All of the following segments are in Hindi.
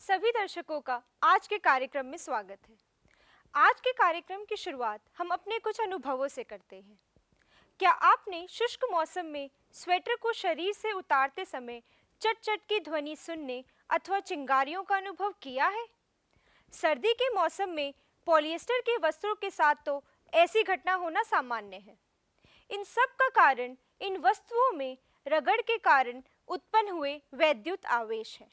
सभी दर्शकों का आज के कार्यक्रम में स्वागत है। आज के कार्यक्रम की शुरुआत हम अपने कुछ अनुभवों से करते हैं। क्या आपने शुष्क मौसम में स्वेटर को शरीर से उतारते समय चट चट की ध्वनि सुनने अथवा चिंगारियों का अनुभव किया है? सर्दी के मौसम में पॉलिएस्टर के वस्त्रों के साथ तो ऐसी घटना होना सामान्य है। इन सब का कारण इन वस्तुओं में रगड़ के कारण उत्पन्न हुए वैद्युत आवेश है।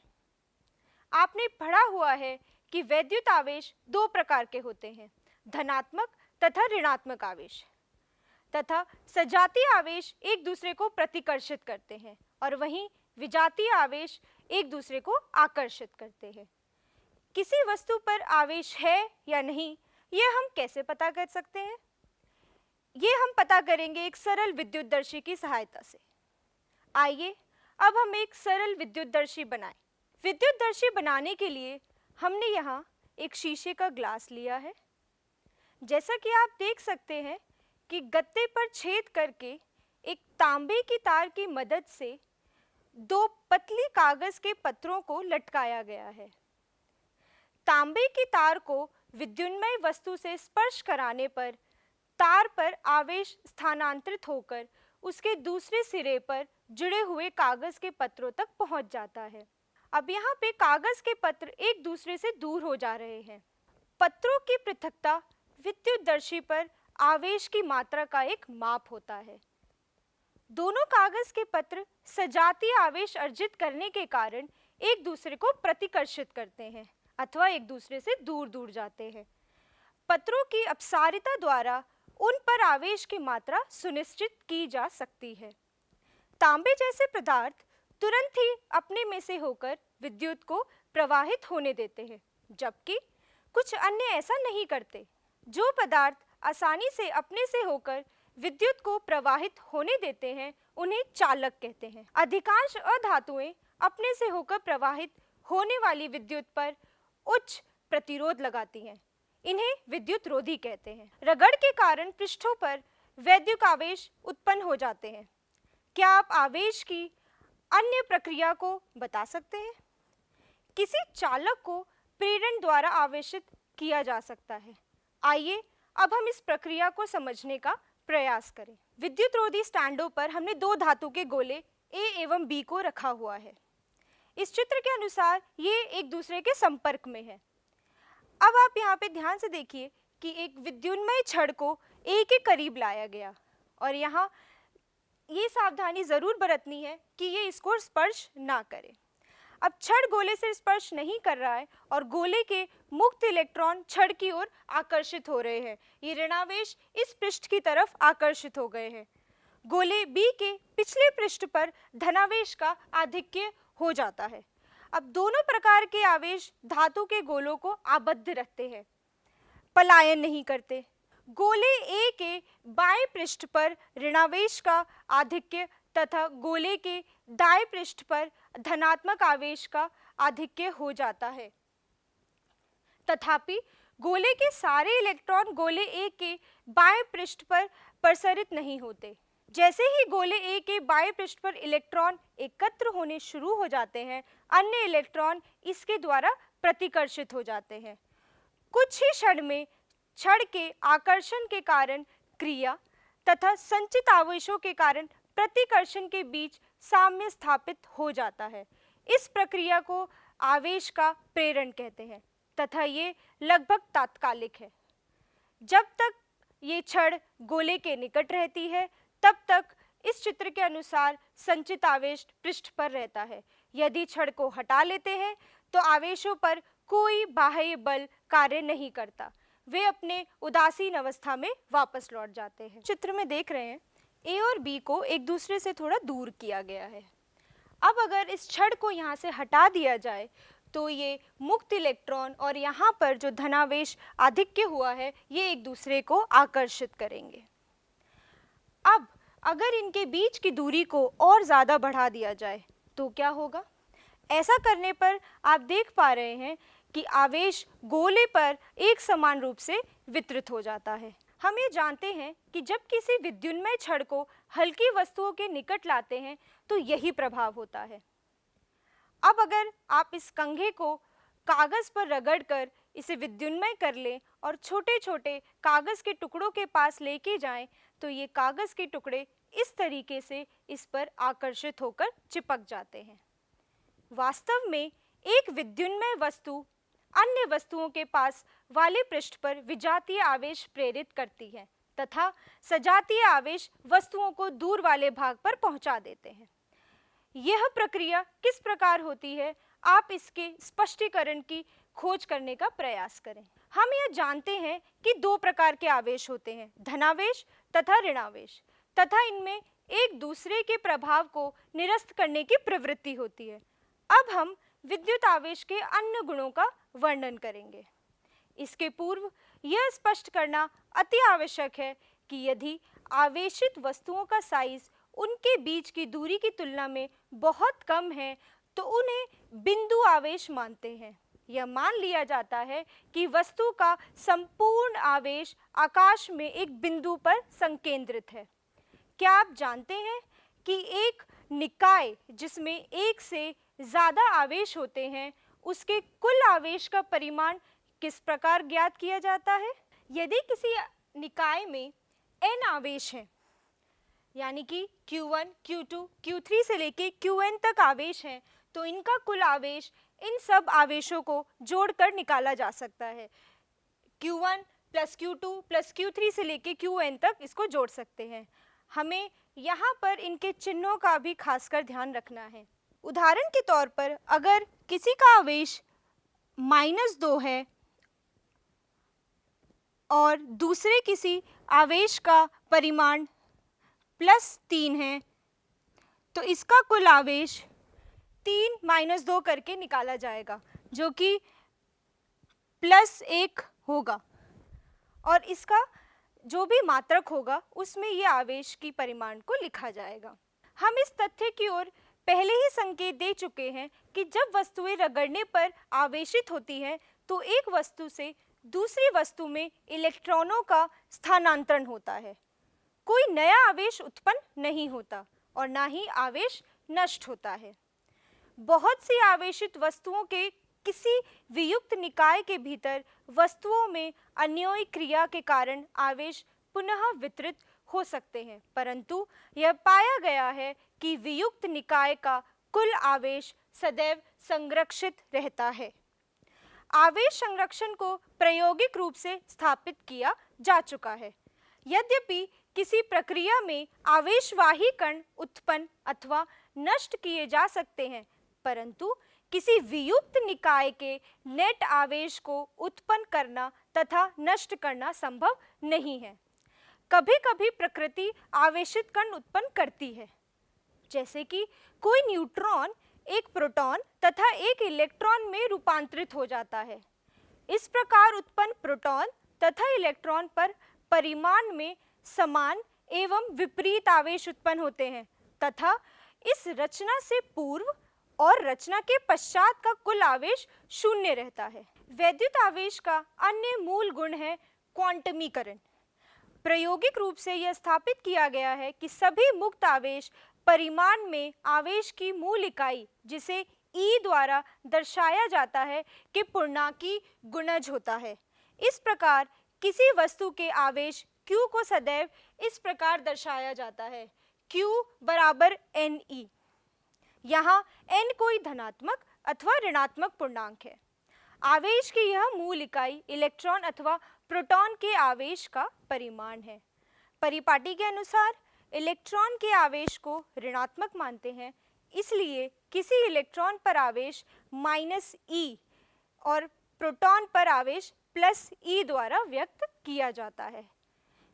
आपने पढ़ा हुआ है कि वैद्युत आवेश दो प्रकार के होते हैं, धनात्मक तथा ऋणात्मक आवेश। तथा सजातीय आवेश एक दूसरे को प्रतिकर्षित करते हैं और वहीं विजातीय आवेश एक दूसरे को आकर्षित करते हैं। किसी वस्तु पर आवेश है या नहीं, यह हम कैसे पता कर सकते हैं? ये हम पता करेंगे एक सरल विद्युतदर्शी की सहायता से। आइए अब हम एक सरल विद्युतदर्शी बनाएं। विद्युतदर्शी बनाने के लिए हमने यहाँ एक शीशे का ग्लास लिया है। जैसा कि आप देख सकते हैं कि गत्ते पर छेद करके एक तांबे की तार की मदद से दो पतली कागज के पत्रों को लटकाया गया है। तांबे की तार को विद्युन्मय वस्तु से स्पर्श कराने पर तार पर आवेश स्थानांतरित होकर उसके दूसरे सिरे पर जुड़े हुए कागज के पत्रों तक पहुंच जाता है। अब यहाँ पे कागज के पत्र एक दूसरे से दूर हो जा रहे हैं। पत्रों की पृथकता विद्युतदर्शी पर आवेश की मात्रा का एक माप होता है। दोनों कागज के पत्र सजातीय आवेश अर्जित करने के कारण एक दूसरे को प्रतिकर्षित करते हैं अथवा एक दूसरे से दूर दूर जाते हैं। पत्रों की अपसारिता द्वारा उन पर आवेश की मात्रा सुनिश्चित की जा सकती है। तांबे जैसे पदार्थ तुरंत ही अपने में से होकर विद्युत को प्रवाहित होने देते हैं, जबकि कुछ अन्य ऐसा नहीं करते। जो पदार्थ आसानी से अपने से होकर विद्युत को प्रवाहित होने देते हैं, उन्हें चालक कहते हैं। अधिकांश अधातुएं अपने से होकर प्रवाहित होने वाली विद्युत पर उच्च प्रतिरोध लगाती हैं। इन्हें विद्युत रोधी कहते हैं। रगड़ के कारण पृष्ठों पर वैद्युत आवेश उत्पन्न हो जाते हैं। क्या आप आवेश की अन्य प्रक्रिया को बता सकते हैं? किसी चालक को प्रेरण द्वारा आवेशित किया जा सकता है। आइए अब हम इस प्रक्रिया को समझने का प्रयास करें। विद्युत रोधी स्टैंडों पर हमने दो धातु के गोले A एवं B को रखा हुआ है। इस चित्र के अनुसार ये एक दूसरे के संपर्क में है। अब आप यहाँ पे ध्यान से देखिए कि एक विद्युन्मय छड़ को A के करीब लाया गया और यहाँ ये सावधानी जरूर बरतनी है कि ये इसको स्पर्श ना करे। अब छड़ गोले से स्पर्श नहीं कर रहा है और गोले के मुक्त इलेक्ट्रॉन छड़ की ओर आकर्षित हो रहे हैं। ये ऋणावेश इस पृष्ठ की तरफ आकर्षित हो गए हैं। गोले B के पिछले पृष्ठ पर धनावेश का आधिक्य हो जाता है। अब दोनों प्रकार के आवेश धातु के गोलों को आबद्ध रखते हैं, पलायन नहीं करते। गोले A के बाएं पृष्ठ पर ऋणावेश का आधिक्य तथा गोले के दाएं पृष्ठ पर धनात्मक आवेश का आधिक्य हो जाता है। तथापि गोले के सारे इलेक्ट्रॉन गोले A के बाएं पृष्ठ पर प्रसरित नहीं होते। जैसे ही गोले A के बाएं पृष्ठ पर इलेक्ट्रॉन एकत्र होने शुरू हो जाते हैं, अन्य इलेक्ट्रॉन इसके द्वारा प्रतिकर्षित हो जाते हैं। कुछ ही क्षण में छड़ के आकर्षण के कारण क्रिया तथा संचित आवेशों के कारण प्रतिकर्षण के बीच साम्य स्थापित हो जाता है। इस प्रक्रिया को आवेश का प्रेरण कहते हैं तथा ये लगभग तात्कालिक है। जब तक ये छड़ गोले के निकट रहती है, तब तक इस चित्र के अनुसार संचित आवेश पृष्ठ पर रहता है। यदि छड़ को हटा लेते हैं तो आवेशों पर कोई बाह्य बल कार्य नहीं करता, वे अपने उदासीन अवस्था में वापस लौट जाते हैं। चित्र में देख रहे हैं A और B को एक दूसरे से थोड़ा दूर किया गया है। अब अगर इस छड़ को यहाँ से हटा दिया जाए तो ये मुक्त इलेक्ट्रॉन और यहाँ पर जो धनावेश आधिक्य हुआ है, ये एक दूसरे को आकर्षित करेंगे। अब अगर इनके बीच की दूरी को और ज़्यादा बढ़ा दिया जाए तो क्या होगा? ऐसा करने पर आप देख पा रहे हैं कि आवेश गोले पर एक समान रूप से वितरित हो जाता है। हम ये जानते हैं कि जब किसी विद्युन्मय छड़ को हल्की वस्तुओं के निकट लाते हैं तो यही प्रभाव होता है। अब अगर आप इस कंघे को कागज पर रगड़कर इसे विद्युन्मय कर लें और छोटे छोटे कागज के टुकड़ों के पास लेके जाएं, तो ये कागज के टुकड़े इस तरीके से इस पर आकर्षित होकर चिपक जाते हैं। वास्तव में एक विद्युन्मय वस्तु अन्य वस्तुओं के पास वाले पृष्ठ पर विजातीय आवेश प्रेरित करती है तथा सजातीय आवेश वस्तुओं को दूर वाले भाग पर पहुंचा देते हैं। यह प्रक्रिया किस प्रकार होती है, आप इसके स्पष्टीकरण की खोज करने का प्रयास करें। हम यह जानते हैं कि दो प्रकार के आवेश होते हैं, धनावेश तथा ऋणावेश, तथा इनमें एक दूसरे के प्रभाव को निरस्त करने की प्रवृत्ति होती है। अब हम विद्युत आवेश के अन्य गुणों का वर्णन करेंगे। इसके पूर्व यह स्पष्ट करना अति आवश्यक है कि यदि आवेशित वस्तुओं का साइज उनके बीच की दूरी की तुलना में बहुत कम है तो उन्हें बिंदु आवेश मानते हैं। यह मान लिया जाता है कि वस्तु का संपूर्ण आवेश आकाश में एक बिंदु पर संकेंद्रित है। क्या आप जानते हैं कि एक निकाय जिसमें एक से ज़्यादा आवेश होते हैं, उसके कुल आवेश का परिमाण किस प्रकार ज्ञात किया जाता है? यदि किसी निकाय में n आवेश हैं, यानी कि Q1, Q2, Q3 से लेके Qn तक आवेश हैं, तो इनका कुल आवेश इन सब आवेशों को जोड़कर निकाला जा सकता है। Q1 plus Q2 plus Q3 से लेके Qn तक इसको जोड़ सकते हैं। हमें यहाँ पर इनके चिन्हों का भी खासकर ध्यान रखना है। उदाहरण के तौर पर अगर किसी का आवेश -2 है और दूसरे किसी आवेश का परिमाण +3 है, तो इसका कुल आवेश 3 - 2 करके निकाला जाएगा, जो कि +1 होगा, और इसका जो भी मात्रक होगा उसमें ये आवेश की परिमाण को लिखा जाएगा। हम इस तथ्य की ओर पहले ही संकेत दे चुके हैं कि जब वस्तुएं रगड़ने पर आवेशित होती हैं तो एक वस्तु से दूसरी वस्तु में इलेक्ट्रॉनों का स्थानांतरण होता है। कोई नया आवेश उत्पन्न नहीं होता और ना ही आवेश नष्ट होता है। बहुत सी आवेशित वस्तुओं के किसी वियुक्त निकाय के भीतर वस्तुओं में अन्योन्य क्रिया के कारण आवेश पुनः वितरित हो सकते हैं, परंतु यह पाया गया है कि वियुक्त निकाय का कुल आवेश सदैव संरक्षित रहता है। आवेश संरक्षण को प्रायोगिक रूप से स्थापित किया जा चुका है। यद्यपि किसी प्रक्रिया में आवेशवाही कण उत्पन्न अथवा नष्ट किए जा सकते हैं, परंतु किसी वियुक्त निकाय के नेट आवेश को उत्पन्न करना तथा नष्ट करना संभव नहीं है। कभी कभी प्रकृति आवेशित कण उत्पन्न करती है, जैसे कि कोई न्यूट्रॉन एक प्रोटॉन तथा एक इलेक्ट्रॉन में रूपांतरित हो जाता है। इस प्रकार उत्पन्न प्रोटॉन तथा इलेक्ट्रॉन पर परिमाण में समान एवं विपरीत आवेश उत्पन्न होते हैं तथा इस रचना से पूर्व और रचना के पश्चात का कुल आवेश शून्य रहता है। वैद्युत आवेश का अन्य मूल गुण है क्वांटमीकरण। प्रायोगिक रूप से यह स्थापित किया गया है कि सभी मुक्त आवेश परिमाण में आवेश की मूल इकाई, जिसे E द्वारा दर्शाया जाता है, के पूर्णांकी गुणज होता है। इस प्रकार किसी वस्तु के आवेश Q को सदैव इस प्रकार दर्शाया जाता है, Q बराबर Ne। यहाँ n कोई धनात्मक अथवा ऋणात्मक पूर्णांक है। आवेश की यह मूल इकाई इलेक्ट्रॉन अथवा प्रोटॉन के आवेश का परिमाण है। परिपाटी के अनुसार इलेक्ट्रॉन के आवेश को ऋणात्मक मानते हैं, इसलिए किसी इलेक्ट्रॉन पर आवेश -e और प्रोटॉन पर आवेश +e द्वारा व्यक्त किया जाता है।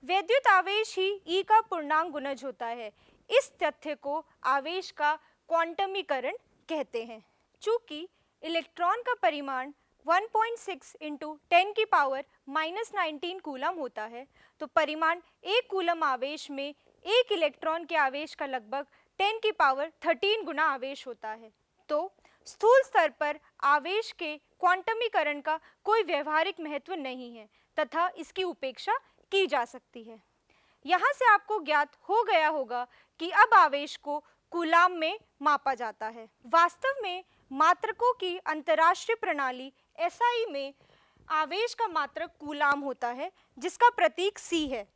वैद्युत आवेश ही E का पूर्णांक गुणज होता है। इस तथ्य को आवेश का क्वांटमीकरण कहते हैं। चूंकि इलेक्ट्रॉन का परिमाण 1.6 × 10⁻⁻19 कूलम होता है, तो परिमाण 1 कूलम आवेश में एक इलेक्ट्रॉन के आवेश का लगभग 10⁻13 गुना आवेश होता है। तो स्थूल स्तर पर आवेश के क्वांटमीकरण का कोई व्यवहारिक महत्व नहीं है तथा इसकी उपेक्षा की जा सकती है। यहाँ से आपको ज्ञात हो गया होगा कि अब आवेश को कूलाम में मापा जाता है। वास्तव में मात्रकों की अंतर्राष्ट्रीय प्रणाली एसआई में आवेश का मात्रक कूलाम होता है, जिसका प्रतीक C है।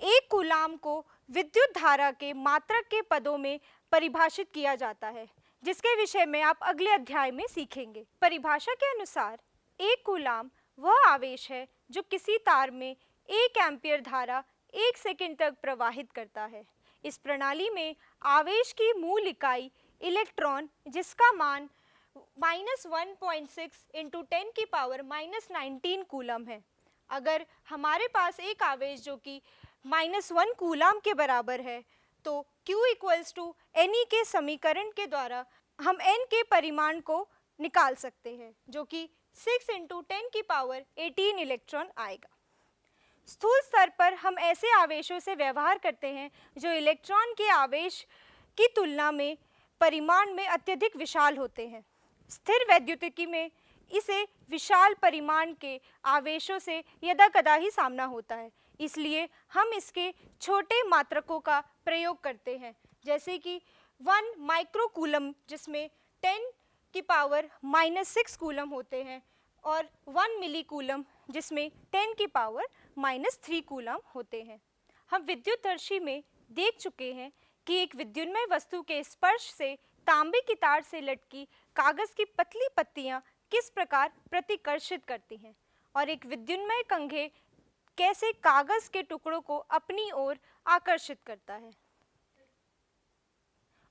एक कूलाम को विद्युत धारा के मात्रक के पदों में परिभाषित किया जाता है, जिसके विषय में आप अगले अध्याय में सीखेंगे। परिभाषा के अनुसार एक कूलाम वह आवेश है जो किसी तार में 1 एम्पीयर धारा 1 सेकंड तक प्रवाहित करता है। इस प्रणाली में आवेश की मूल इकाई इलेक्ट्रॉन, जिसका मान -1.6 इंटू 10 की पावर -19 कूलम है। अगर हमारे पास एक आवेश जो कि -1 कूलम के बराबर है, तो Q = Ne के समीकरण के द्वारा हम N के परिमाण को निकाल सकते हैं, जो कि 6 इंटू 10 की पावर 18 इलेक्ट्रॉन आएगा। स्थूल स्तर पर हम ऐसे आवेशों से व्यवहार करते हैं जो इलेक्ट्रॉन के आवेश की तुलना में परिमाण में अत्यधिक विशाल होते हैं। स्थिर वैद्युतिकी में इसे विशाल परिमाण के आवेशों से यदाकदा ही सामना होता है, इसलिए हम इसके छोटे मात्रकों का प्रयोग करते हैं, जैसे कि 1 माइक्रो कूलम, जिसमें 10 की पावर -6 कूलम होते हैं, और 1 मिली कूलम, जिसमें 10 की पावर -3 कूलम होते हैं। हम विद्युतदर्शी में देख चुके हैं कि एक विद्युन्मय वस्तु के स्पर्श से तांबे की तार से लटकी कागज की पतली पत्तियां किस प्रकार प्रतिकर्षित करती हैं, और एक विद्युन्मय कंघे कैसे कागज के टुकड़ों को अपनी ओर आकर्षित करता है,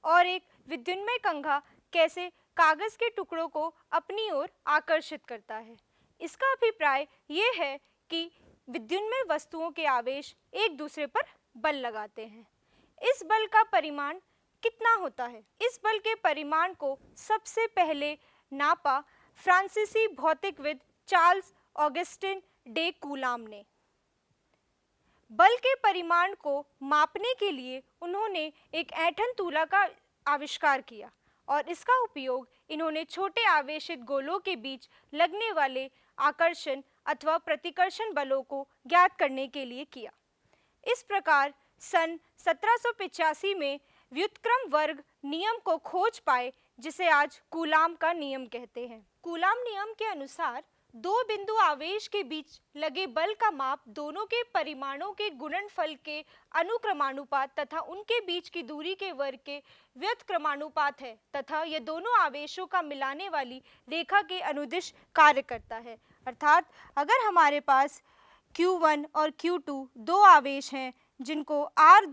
और एक विद्युन्मय कंघा कैसे कागज के टुकड़ों को अपनी ओर आकर्षित करता है। इसका अभिप्राय ये है कि विद्युन्मय वस्तुओं के आवेश एक दूसरे पर बल लगाते हैं। इस बल का परिमाण कितना होता है? इस बल के परिमाण को सबसे पहले नापा फ्रांसीसी भौतिकविद चार्ल्स ऑगस्टिन डे कूलाम ने। बल के परिमाण को मापने के लिए उन्होंने एक ऐंठन तूला का आविष्कार किया, और इसका उपयोग इन्होंने छोटे आवेशित गोलों के बीच लगने वाले आकर्षण अथवा प्रतिकर्षण बलों को ज्ञात करने के लिए किया। इस प्रकार सन 1785 में व्युत्क्रम वर्ग नियम को खोज पाए, जिसे आज कूलाम का नियम कहते हैं। कूलाम नियम के अनुसार दो बिंदु आवेश के बीच लगे बल का माप दोनों के परिमाणों के गुणनफल के अनुक्रमानुपात तथा उनके बीच की दूरी के वर्ग के व्युत्क्रमानुपात है, तथा ये दोनों आवेशों का मिलाने वाली रेखा के अनुदिश कार्य करता है। अर्थात अगर हमारे पास Q1 और Q2 दो आवेश हैं जिनको r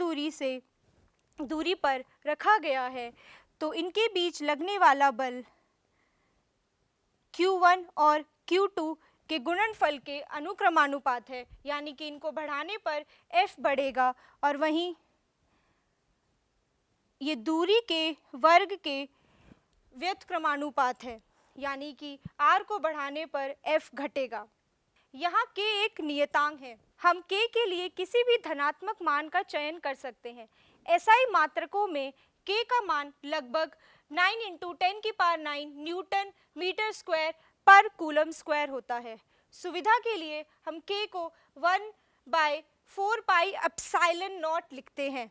दूरी पर रखा गया है, तो इनके बीच लगने वाला बल Q1 और Q2 के गुणनफल के अनुक्रमानुपात है, यानी कि इनको बढ़ाने पर F बढ़ेगा, और वहीं ये दूरी के वर्ग के व्युत्क्रमानुपात है, यानी कि r को बढ़ाने पर F घटेगा। यहाँ k एक नियतांक है। हम k के लिए किसी भी धनात्मक मान का चयन कर सकते हैं। SI मात्रकों में k का मान लगभग 9 इंटू 10 की पावर 9 न्यूटन मीटर स्क्वायर पर कूलम स्क्वायर होता है। सुविधा के लिए हम k को 1/4 पाई एप्सिलॉन नॉट लिखते हैं।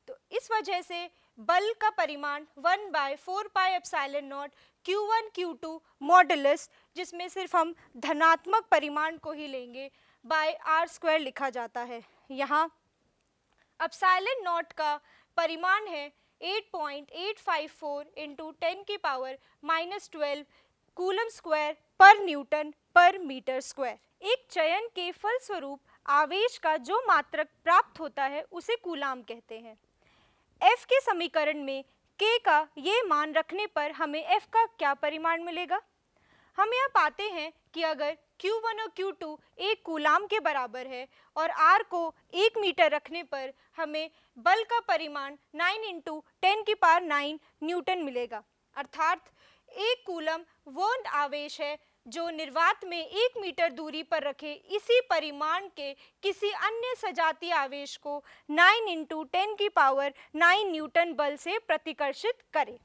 तो इस वजह से बल का परिमाण 1/4 pi epsilon naught Q1 Q2 modulus, जिसमें सिर्फ हम धनात्मक परिमाण को ही लेंगे, बाय r² लिखा जाता है। यहाँ एप्सिलॉन नॉट का परिमाण है 8.854 इंटू 10 की पावर -12 कूलम स्क्वायर पर न्यूटन पर मीटर स्क्वायर। एक चयन के फलस्वरूप आवेश का जो मात्रक प्राप्त होता है उसे कूलाम कहते हैं। F के समीकरण में K का ये मान रखने पर हमें F का क्या परिमाण मिलेगा? हम यह पाते हैं कि अगर Q1 और Q2 एक कूलाम के बराबर है और R को 1 मीटर रखने पर हमें बल का परिमाण 9 इंटू 10 की पावर 9 न्यूटन मिलेगा। अर्थात एक कूलम वो आवेश है जो निर्वात में 1 मीटर दूरी पर रखे इसी परिमाण के किसी अन्य सजातीय आवेश को 9 इंटू 10 की पावर 9 न्यूटन बल से प्रतिकर्षित करे।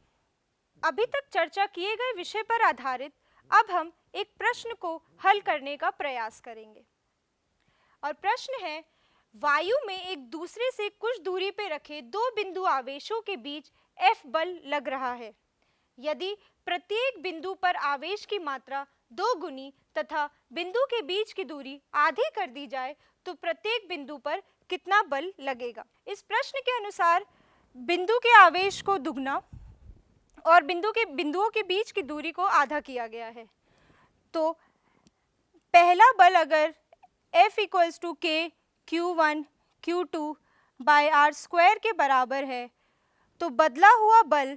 अभी तक चर्चा किए गए विषय पर आधारित अब हम एक प्रश्न को हल करने का प्रयास करेंगे, और प्रश्न है, वायु में एक दूसरे से कुछ दूरी पे रखे दो बिंदु आवेशों के बीच F बल लग रहा है। यदि प्रत्येक बिंदु पर आवेश की मात्रा 2 गुनी तथा बिंदु के बीच की दूरी आधी कर दी जाए तो प्रत्येक बिंदु पर कितना बल लगेगा। इस प्रश्न के अनुसार बिंदु के आवेश को दुगना और बिंदुओं के बीच की दूरी को आधा किया गया है। तो पहला बल अगर F इक्वल्स टू के Q1 Q2 bye are square के बराबर है तो बदला हुआ बल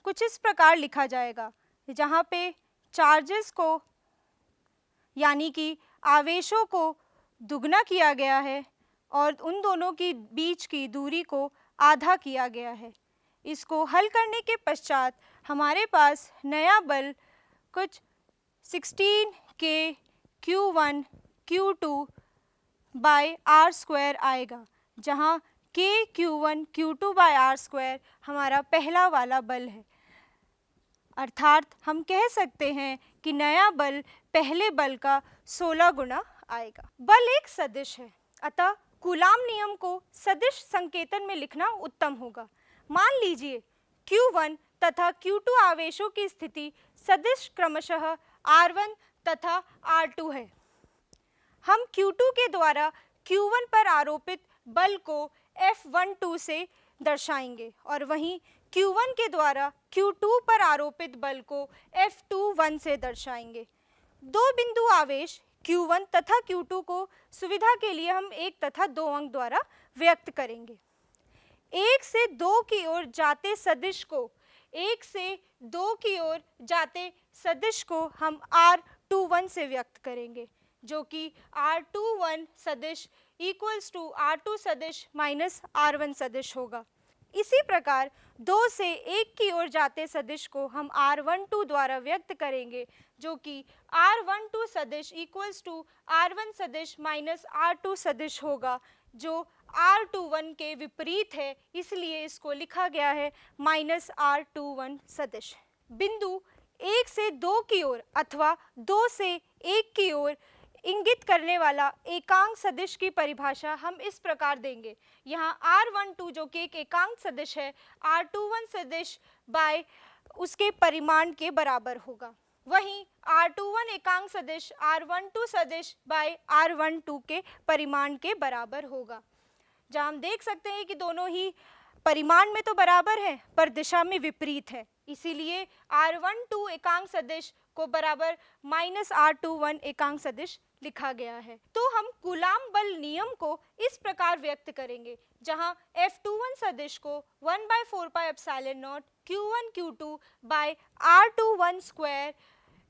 कुछ इस प्रकार लिखा जाएगा, जहाँ पे चार्जेस को यानी कि आवेशों को दुगना किया गया है और उन दोनों की बीच की दूरी को आधा किया गया है। इसको हल करने के पश्चात हमारे पास नया बल कुछ 16 के Q1 Q2 bye are square आएगा, जहाँ के Q1 Q2 bye are square हमारा पहला वाला बल है। अर्थात हम कह सकते हैं कि नया बल पहले बल का 16 गुना आएगा। बल एक सदिश है, अतः कूलाम नियम को सदिश संकेतन में लिखना उत्तम होगा। मान लीजिए Q1 तथा Q2 आवेशों की स्थिति सदिश क्रमशः R1 तथा R2 है। हम Q2 के द्वारा Q1 पर आरोपित बल को F12 से दर्शाएंगे और वहीं Q1 के द्वारा Q2 पर आरोपित बल को F21 से दर्शाएंगे। दो बिंदु आवेश Q1 तथा Q2 को सुविधा के लिए हम 1 तथा 2 अंक द्वारा व्यक्त करेंगे। 1 से 2 की ओर जाते सदिश को 1 से 2 की ओर जाते सदिश को हम R21 से व्यक्त करेंगे, जो कि R21 सदिश इक्वल्स टू R2 सदिश माइनस R1 सदिश होगा। इसी प्रकार 2 से 1 की ओर जाते सदिश को हम R12 द्वारा व्यक्त करेंगे, जो कि R12 सदिश इक्वल्स टू R1 सदिश माइनस R2 सदिश होगा, जो R21 के विपरीत है, इसलिए इसको लिखा गया है माइनस R21 सदिश। बिंदु 1 से 2 की ओर अथवा 2 से 1 की ओर इंगित करने वाला एकांक सदिश की परिभाषा हम इस प्रकार देंगे। यहाँ R12 जो कि एक एकांक सदिश है R21 सदिश बाय उसके परिमाण के बराबर होगा। वहीं R21 एकांक सदिश R12 सदिश बाय R12 के परिमाण के बराबर होगा। जहाँ हम देख सकते हैं कि दोनों ही परिमाण में तो बराबर हैं पर दिशा में विपरीत है, इसीलिए R12 एकांक सदिश को बराबर माइनस R21 एकांक सदिश लिखा गया है। तो हम कूलाम बल नियम को इस प्रकार व्यक्त करेंगे, जहां F21 सदिश को 1/4 pi epsilon naught Q1 Q2 by R21 square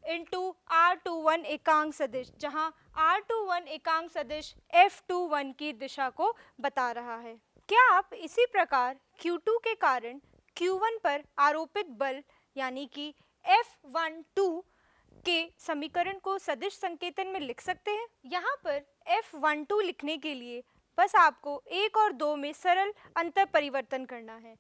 into R21 एकांक सदिश, जहां R21 एकांक सदिश F21 की दिशा को बता रहा है। क्या आप इसी प्रकार Q2 के कारण Q1 पर आरोपित बल यानी कि F12 के समीकरण को सदिश संकेतन में लिख सकते हैं? यहाँ पर F12 लिखने के लिए बस आपको 1 और 2 में सरल अंतर परिवर्तन करना है,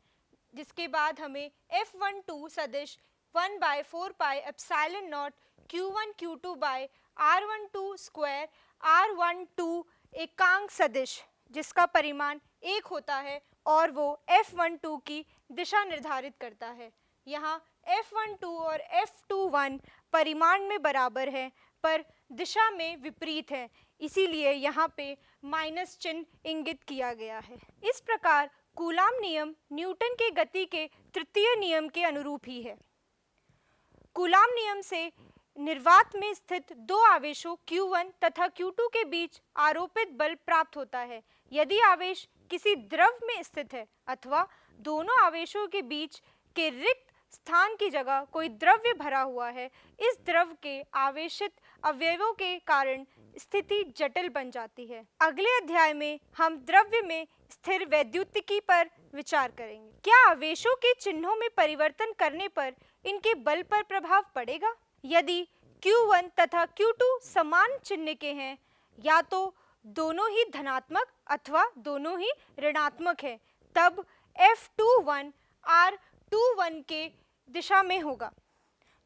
जिसके बाद हमें F12 सदिश 1/4 pi epsilon naught Q1 Q2 by R12 square R12 एकांक सदिश जिसका परिमाण 1 होता है और वो F12 की दिशा निर्धारित करता है। यहाँ F12 और F21 परिमाण में बराबर है पर दिशा में विपरीत है, इसीलिए यहाँ पे माइनस चिन्ह इंगित किया गया है। इस प्रकार कूलाम नियम न्यूटन के गति के तृतीय नियम के अनुरूप ही है। कूलाम नियम से निर्वात में स्थित दो आवेशों Q1 तथा Q2 के बीच आरोपित बल प्राप्त होता है यदि आवेश किसी द्रव में स्थित है अथवा दोनों आवेशों के बीच के रिक्त स्थान की जगह कोई द्रव्य भरा हुआ है। इस द्रव के आवेशित अवयवों के कारण स्थिति जटिल बन जाती है। अगले अध्याय में हम द्रव्य में स्थिर वैद्युतिकी पर विचार करेंगे। क्या आवेशों के चिन्हों में परिवर्तन करने पर इनके बल पर प्रभाव पड़ेगा? यदि Q1 तथा Q2 समान चिन्ह के हैं या तो दोनों ही धनात्मक अथवा दोनों ही ऋणात्मक है, तब F21 R21 के दिशा में होगा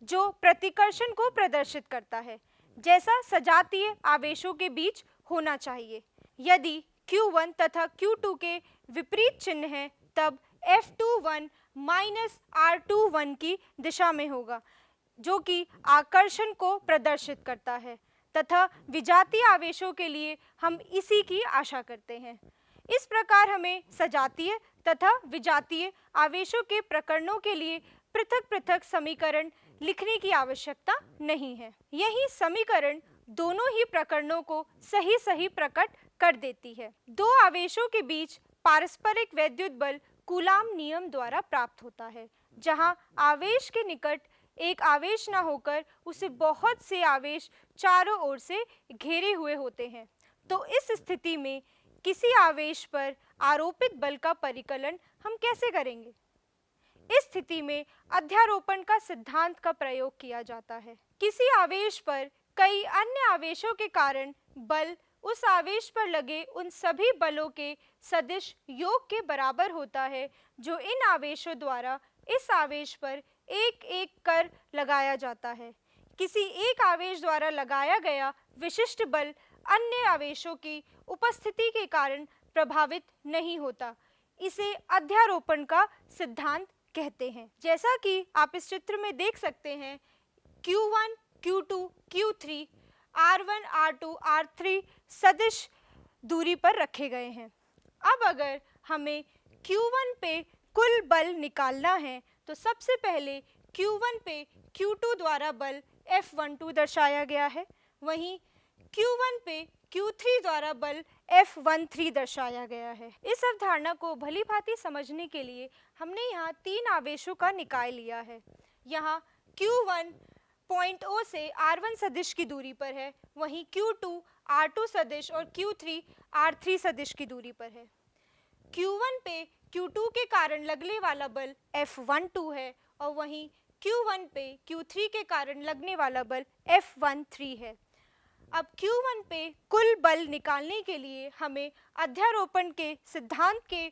जो प्रतिकर्षण को प्रदर्शित करता है, जैसा सजातीय आवेशों के बीच होना चाहिए। यदि Q1 तथा Q2 के विपरीत चिन्ह हैं, तब F21 माइनस R21 की दिशा में होगा, जो कि आकर्षण को प्रदर्शित करता है, तथा विजातीय आवेशों के लिए हम इसी की आशा करते हैं। इस प्रकार हमें सजातीय तथा विजातीय आवेशों के प्रकरणों के लिए पृथक पृथक समीकरण लिखने की आवश्यकता नहीं है। यही समीकरण दोनों ही प्रकरणों को सही सही प्रकट कर देती है। दो आवेशों के बीच पारस्परिक वैद्युत बल कूलाम नियम द्वारा प्राप्त होता है, जहां आवेश के निकट एक आवेश न होकर उसे बहुत से आवेश चारों ओर से घेरे हुए होते हैं। तो इस स्थिति में किसी आवेश पर आरोपित बल का परिकलन हम कैसे करेंगे? इस स्थिति में अध्यारोपण का सिद्धांत का प्रयोग किया जाता है। किसी आवेश पर कई अन्य आवेशों के कारण बल उस आवेश पर लगे उन सभी बलों के सदिश योग के बराबर होता है, जो इन आवेशों द्वारा इस आवेश पर एक एक कर लगाया जाता है। किसी एक आवेश द्वारा लगाया गया विशिष्ट बल अन्य आवेशों की उपस्थिति के कारण प्रभावित नहीं होता। इसे अध्यारोपण का सिद्धांत कहते हैं। जैसा कि आप इस चित्र में देख सकते हैं, Q1, Q2, Q3, R1, R2, R3 सदिश दूरी पर रखे गए हैं। अब अगर हमें Q1 पे कुल बल निकालना है, तो सबसे पहले Q1 पे Q2 द्वारा बल F12 दर्शाया गया है, वहीं Q1 पे Q3 द्वारा बल F13 दर्शाया गया है। इस अवधारणा को भली भांति समझने के लिए हमने यहाँ तीन आवेशों का निकाय लिया है। यहाँ Q1 पॉइंट O से R1 सदिश की दूरी पर है, वहीं Q2 R2 सदिश और Q3 R3 सदिश की दूरी पर है। Q1 पे Q2 के कारण लगने वाला बल F12 है और वहीं Q1 पे Q3 के कारण लगने वाला बल F13 है। अब Q1 पे कुल बल निकालने के लिए हमें अध्यारोपण के सिद्धांत के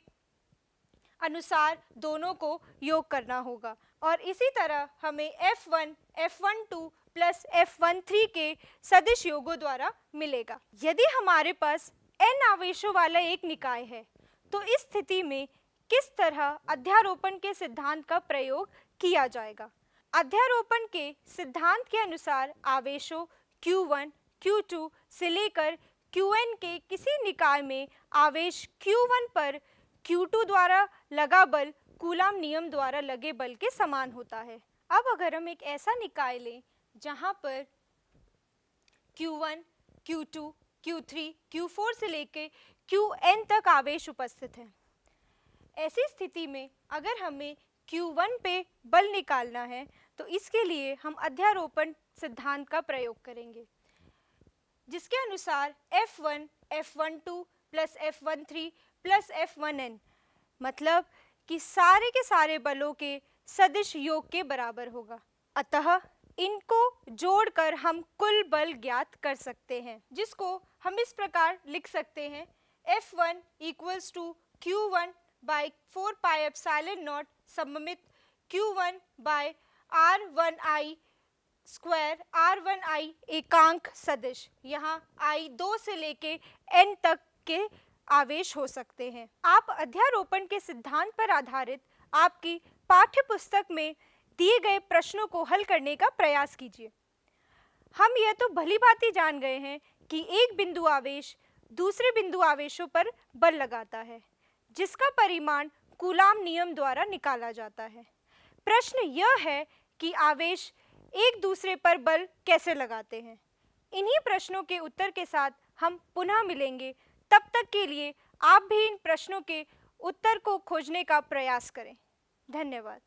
अनुसार दोनों को योग करना होगा और इसी तरह हमें F1, F12 प्लस F13 के सदिश योगों द्वारा मिलेगा। यदि हमारे पास n आवेशों वाला एक निकाय है, तो इस स्थिति में किस तरह अध्यारोपण के सिद्धांत का प्रयोग किया जाएगा? अध्यारोपण के सिद्धांत के अनुसार आवेशों Q1, Q2 से लेकर Qn के किसी निकाय में आवेश Q1 पर Q2 द्वारा लगा बल कूलाम नियम द्वारा लगे बल के समान होता है। अब अगर हम एक ऐसा निकाय लें जहां पर Q1, Q2, Q3, Q4 से लेकर Qn तक आवेश उपस्थित हैं, ऐसी स्थिति में अगर हमें Q1 पे बल निकालना है, तो इसके लिए हम अध्यारोपण सिद्धांत का प्रयोग करेंगे, जिसके अनुसार F1, F12 plus F13 plus F1n मतलब कि सारे के सारे बलों के सदिश योग के बराबर होगा। अतः इनको जोड़कर हम कुल बल ज्ञात कर सकते हैं, जिसको हम इस प्रकार लिख सकते हैं, F1 equals to Q1 by 4 pi epsilon naught सममित Q1 bye R1I square R1I एकांक सदिश। यहाँ I 2 से लेके n तक के आवेश हो सकते हैं। आप अध्यारोपण के सिद्धांत पर आधारित आपकी पाठ्य पुस्तक में दिए गए प्रश्नों को हल करने का प्रयास कीजिए। हम यह तो भली भांति जान गए हैं कि एक बिंदु आवेश दूसरे बिंदु आवेशों पर बल लगाता है, जिसका परिमाण कूलाम नियम द्वारा निकाला जाता है। प्रश्न यह है कि आवेश एक दूसरे पर बल कैसे लगाते हैं। इन्हीं प्रश्नों के उत्तर के साथ हम पुनः मिलेंगे। तब तक के लिए आप भी इन प्रश्नों के उत्तर को खोजने का प्रयास करें। धन्यवाद।